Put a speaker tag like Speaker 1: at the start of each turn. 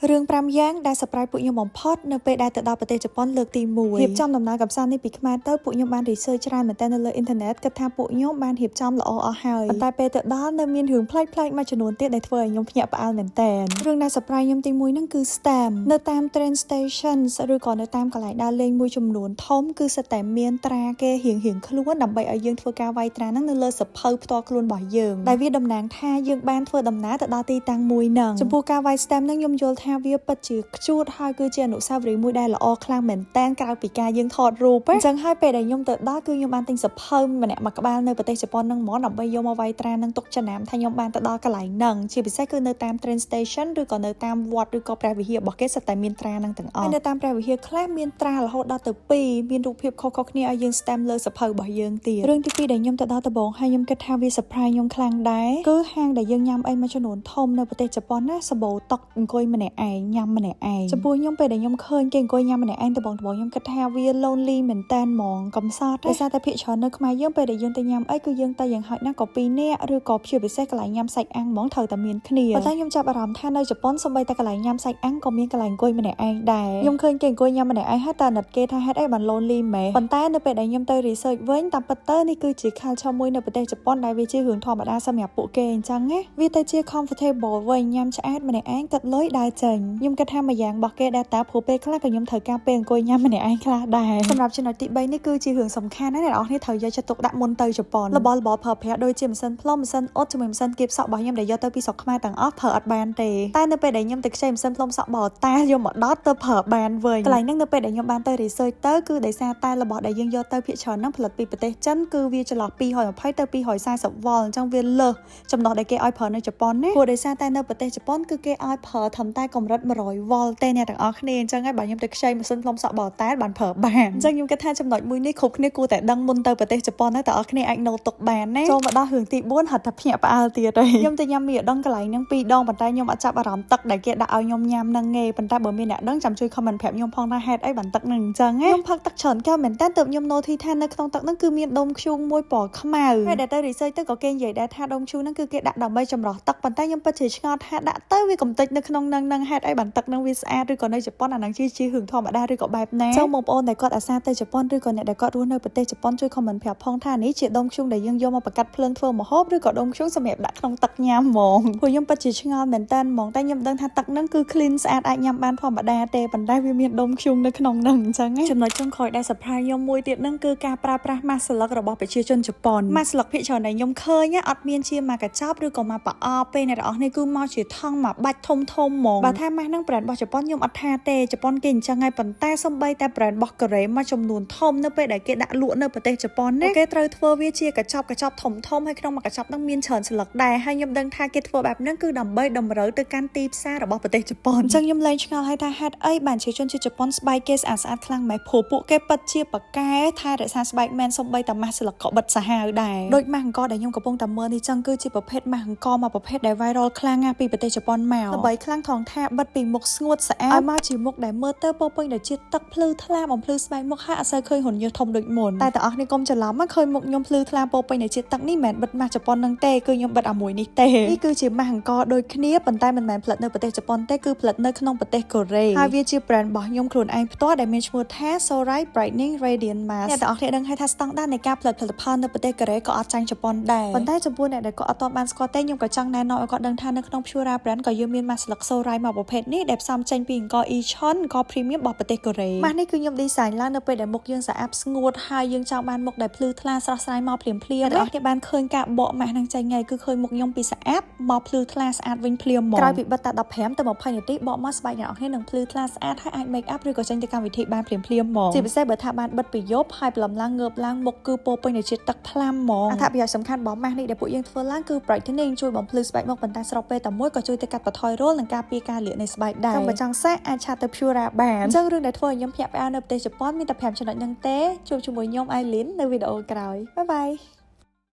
Speaker 1: រឿង5យ៉ាងដែលសប្រៃពួកខ្ញុំបំផុតនៅពេលដែលទៅដល់ប្រទេសជប៉ុនលើកទី1រៀបចំដំណើរកំសាន្តនេះពីខ្មែរទៅពួកខ្ញុំបាន research ច្រើនមែនទែននៅលើអ៊ីនធឺណិតគិតថាពួកខ្ញុំបានរៀបចំល្អអស់ហើយប៉ុន្តែពេលទៅដល់នៅមានរឿងប្លែកៗមួយចំនួនទៀតដែលធ្វើឲ្យខ្ញុំភ្ញាក់ផ្អើលមែនទែនរឿងដែលសប្រៃខ្ញុំទី1ហ្នឹងគឺ stamp នៅតាម train stations ឬក៏នៅតាមកន្លែងដើរលេងមួយចំនួនធំគឺសិតតែមានត្រាគេរៀងៗខ្លួនដើម្បីឲ្យយើងធ្វើការវាយត្រាហ្នឹងនៅលើសភៅផ្ទាល់ខ្លួនរបស់យើងដែលវាតំណាងថាយើងបានធ្វើដំណើរទៅដល់ទីតាំងមួយហ្នឹងចំពោះការវាយ stamp ហ្នឹងខ្ញុំយល់ថាវាពិតជាខ្ជួតហើយគឺជាអនុស្សាវរីយ៍មួយដែលល្អខ្លាំងមែនតែនក្រៅពីការយើងថតរូបអញ្ចឹងហើយពេលដែលខ្ញុំទៅដល់គឺខ្ញុំបានទិញសភៅម្នាក់មួយក្បាលនៅប្រទេសជប៉ុនហ្នឹងហ្មងដើម្បីយកមកវាយត្រានឹងទុកចំណាំថាខ្ញុំបានទៅដល់កន្លែងហ្នឹងជាពិសេសគឺនៅតាម train station ឬក៏នៅតាមវត្តឬក៏ព្រះវិហាររបស់គេសិតតែមានត្រាហ្នឹងទាំងអស់ហើយនៅតាមព្រះវិហារខ្លះមានត្រារហូតដល់ទៅ2មានរូបភាពខុសៗគ្នាឲ្យយើង stamp លើសភៅរបស់យើងទៀតរឿងទី2ដែលខ្ញុំទៅដល់ដំបូងហើយខ្ញុំគិតថាវា surprise ខ្ញុំខ្លាំងដែរគឺហាងដែលយើងញ៉ាំអីមួយចំនួនធំនៅប្រទេសជប៉ុនណាសបោតុកអង្គុយម្នាក់ឯងញ៉ាំម្នាក់ឯងចំពោះខ្ញុំពេលដែលខ្ញុំឃើញគេអង្គុយញ៉ាំម្នាក់ឯងដំបូងខ្ញុំគិតថាវា lonely មែនតែនហ្មងកំសត់ដោយសារតែភាគច្រើននៅខ្មែរយើងពេលដែលយើងទៅញ៉ាំអីគឺយើងទៅយ៉ាងហោចណាស់ក៏2នាក់ឬក៏ជាពិសេសកន្លែងញ៉ាំសាច់អាំងហ្មងត្រូវតែមានគ្នាប៉ុន្តែខ្ញុំចាប់អារម្មណ៍ថានៅជប៉ុនសូម្បីតែកន្លែងញ៉ាំសាច់អាំងក៏មានកន្លែងអង្គុយម្នាក់ឯងដែរខ្ញុំឃើញគេអង្គុយញ៉ាំម្នាក់ឯងហើយតែអាណិតគេថាហេតុអីបាន lonely មែនប៉ុន្តែនៅពេលដែលខ្ញុំទៅ research វិញតាមពិតទៅនេះគឺជា culture មួយនៅប្រទេសជប៉ុនដែលវាជារឿងធម្មតាសម្រាប់ពួកគេអញ្ចឹងណាវាទៅជា comfortable វិញញ៉ាំឆ្អែតម្នាក់ឯងគិតលុយដើរចេញខ្ញុំគិតថាមួយយ៉ាងរបស់គេដែលតាព្រោះពេលខ្លះក៏ខ្ញុំត្រូវការពេលអង្គុយញ៉ាំម្នាក់ឯងខ្លះដែរសម្រាប់ចំណុចទី3នេះគឺជារឿងសំខាន់ណាស់អ្នកនរគ្នាត្រូវយកចិត្តទុកដាក់មុនទៅជប៉ុនរបស់ប្រើប្រាស់ដូចជាម៉ាស៊ីនផ្លុំម៉ាស៊ីនអ៊ុតជាមួយម៉ាស៊ីនគៀបសក់របស់ខ្ញុំដែលយកទៅពីស្រុកខ្មែរទាំងអស់ប្រើអត់បានទេតែនៅពេលដែលខ្ញុំទៅខ្ចីម៉ាស៊ីនផ្លុំសក់បរតែយកមកដុតទៅប្រើបានវិញកន្លែងហ្នឹងនៅពេលដែលខ្ញុំបានទៅ research ទៅគឺដោយសារតែរបស់ដែលយើងយកទៅភាគច្រើនហ្នឹងផលិតពីប្រទេសចិនគឺវាចន្លោះ220ទៅ240វ៉ុលអញ្ចឹងវាលើសចំណុះដែលគេឲ្យប្រើនៅជប៉ុនណាព្រោះដោយសារតែនៅប្រទេសជប៉ុនគឺគេឲ្យប្រើត្រឹមតែកម្រិត100វ៉ុលទេអ្នកទាំងអស់គ្នាអញ្ចឹងហើយបើខ្ញុំទៅខ្ចីម៉ាស៊ីនផ្លុំសក់បរតែបានប្រើបានអញ្ចឹងខ្ញុំគិតថាចំណុចមួយនេះគ្រប់គ្នាគួរតែដឹងមុនទៅប្រទេសជប៉ុនហើយតើអស់គ្នាអាចណូតទុកបានណាចូលមកដល់រឿងទី4ហត់តែភ្ញាក់ផ្អើលទៀតហើយខ្ញុំទៅញ៉ាំមីដងកន្លែងហ្នឹង2ដងប៉ុន្តែខ្ញុំអត់ចាប់អារម្មណ៍ទឹកដែលគេដាក់ឲ្យខ្ញុំញ៉ាំហ្នឹងទេប៉ុន្តែបើមានអ្នកដឹងចាំជួយ comment ប្រាប់ខ្ញុំផងថាហេតុអីបានទឹកហ្នឹងអញ្ចឹងខ្ញុំផឹកទឹកច្រើនកែវមែនតើទើបខ្ញុំ notice ថានៅក្នុងទឹកហ្នឹងគឺមានដុំធ្យូងមួយពណ៌ខ្មៅហើយដែលទៅ research ទៅក៏គេនិយាយដែរថាដុំធ្យូងហ្នឹងគឺគេដាក់ដើម្បីចម្រោះទឹកប៉ុន្តែខ្ញុំពិតជាឆ្ងល់ថាដាក់ទៅវាកំតិចនៅក្នុងហ្នឹងហេតុអីបានទឹកហ្នឹងវាស្អាតឬក៏នៅជប៉ុនអាហ្នឹងជារឿងធម្មតាឬក៏បែបណាចូលបងប្អូនដែលគាត់អាសាទៅជប៉ុនឬក៏អ្នកដែលគាត់រស់នៅប្រទេសជប៉ុនជួយ comment ប្រាប់ផងថានេះជាដុំធ្យូងដែលយើងយកមកបង្កាត់ភ្លើងធ្វើម្ហូបឬក៏ដុំធ្យូងសម្រាប់ដាក់ក្នុងទឹកញ៉ាំហ្មងព្រោះខ្ញុំពិតជាឆ្ងល់មែនតើហ្មងតែខ្ញុំដឹងថាទឹកហ្នឹងគឺ clean ស្អាតអាចញ៉ាំបានធម្មតាទេប៉ុន្តែវាមានដុំធ្យូងនៅក្នុងហ្នឹងអញ្ចឹងចំណុចចុងក្រោយដែល surprise ខ្ញុំមួយទៀតហ្នឹងគឺការប្រើប្រាស់ម៉ាសស្លឹករបស់ប្រជាជនជប៉ុនម៉ាសស្លឹកភាគច្រើនដែលខ្ញុំឃើញអត់មានជាម៉ាកញ្ចប់ឬក៏ម៉ាប្រអប់ពេលអ្នកនរនេះគឺមកជាថង់មកបាច់ធំហ្មងបើថាម៉ាសហ្នឹង brand របស់ជប៉ុនខ្ញុំអត់ថាទេជប៉ុនគេអញ្ចឹងហើយប៉ុន្តែសំបីតែ brand របស់កូរ៉េមួយចំនួនធំនៅពេលដែលគេដាក់លក់នៅប្រទេសជប៉ុនណាគេត្រូវធ្វើវាជាកញ្ចប់ធំហើយក្នុងមួយកញ្ចប់ហ្នឹងមានច្រើនស្លឹកដែរហើយខ្ញុំដឹងថាគេធ្វើបែបហ្នឹងគឺដើម្បីតម្រូវទៅកាន់ទីផ្សាររបស់ប្រទេសជប៉ុនអញ្ចឹងខ្ញុំលែងឆ្ងល់ហើយថាហេតុអីបានជាជនជាតិជប៉ុនស្បែកគេស្អាតខ្លាំងម៉េចព្រោះពួកគេពិតជាប៉កែថែរក្សាស្បែកមែនសំបីតែម៉ាស់ស្លឹកក៏បិទសាហាវដែរដូចម៉ាស់អង្គដែលខ្ញុំកំពុងតែមើលនេះចឹងគឺជាប្រភេទម៉ាស់អង្គមួយប្រភេទដែល viral ខ្លាំងណាស់ពីប្រទេសជប៉ុនមកល្បីខ្លាំងថងថាបិទពីមុខស្ងួតស្អាតឲ្យមកជាមុខដែលមើលទៅពោពេញដោយជាតិទឹកភ្លឺថ្លាបំភ្លឺស្បែកមុខហើយអត់សូវឃើញហ៊ុនញើសធំដូចមុនតែទាំងអស់គ្នាកុំច្រឡំឃើញមុខខ្ញុំភ្លឺថ្លាពោពេញដោយជាតិទឹកនេះមិនមែនបិទម៉ាស់ជប៉ុននឹងទេគឺខ្ញុំបិទអាមួយនេះទេនេះគឺជាម៉ាស់អង្គដូចគ្នាប៉ុន្តែមិនមែនផលិតនៅប្រទេសជប៉ុនទេគឺផលិតនៅក្នុងប្រទេសកូរ៉េហើយវាជា brand របស់ខ្ញុំខ្លួនឯងផ្ទាល់ដែលមានឈ្មោះថា Sorai Brightening Radiant Mask អ្នកទាំងអស់គ្នាដឹងហើយថាស្តង់ដារនៃការផលិតផលនៅប្រទេសកូរ៉េក៏អត់ចាញ់ជប៉ុនដែរប៉ុន្តែចំពោះអ្នកដែលគាត់អត់ទាន់បានស្គាល់ទេខ្ញុំក៏ចង់ណែនាំឲ្យគាត់ដឹងថានៅក្នុង Pura Brand ក៏យើងមានម៉ាស់ស្លឹក Sorai មកប្រភេទនេះដែលផ្សំចេញពីអង្គ Ichon អង្គ Premium របស់ប្រទេសកូរ៉េម៉ាស់នេះគឺខ្ញុំ design ឡើងនៅពេលដែលមុខយើងស្អាតស្ងួតហើយយើងចង់បានមុខដែលភ្លឺថ្លាស្រស់ស្រាយមកភ្លាមអ្នកទាំងអស់គ្នាបានឃើញការបកម៉ាស់ហ្នឹងចេញហើយគឺឃើញមុខខ្ញុំពីស្អាតមកភ្លឺថ្លាស្អាតវិញភ្លាមមកក្រោយពីបិទតែ15ទៅ20នាទីបកមកស្បែកអ្នកនរគ្នានឹងភ្លឺថ្លាស្អាតហើយអាច make up ឬក៏ចេញទៅកម្មវិធីបានភ្លាមមកជាពិសេសបើថាបានបិទពីយប់ហើយព្រលឹមឡើងងើបឡើងមុខគឺពោពេញដោយជាតិទឹកថ្លាហ្មងអត្ថប្រយោជន៍សំខាន់របស់ម៉ាស់នេះដែលពួកយើងធ្វើឡើងគឺ brightening ជួយបំភ្លឺស្បែកមុខប៉ុន្តែស្របពេលតែមួយក៏ជួយទៅកាត់បន្ថយរោលនិងការពារការលាកនៃស្បែកដែរចង់បើចង់សាកអាចឆាតទៅ Pura បានអញ្ចឹងរឿងដែលធ្វើឲ្យខ្ញុំភ្ញាក់ផ្អើលនៅប្រទេសជប៉ុនមានតែ5ចំណុចហ្នឹងទេជួបជាមួយខ្ញុំ Aileen នៅវីដេអូក្រោយបាយ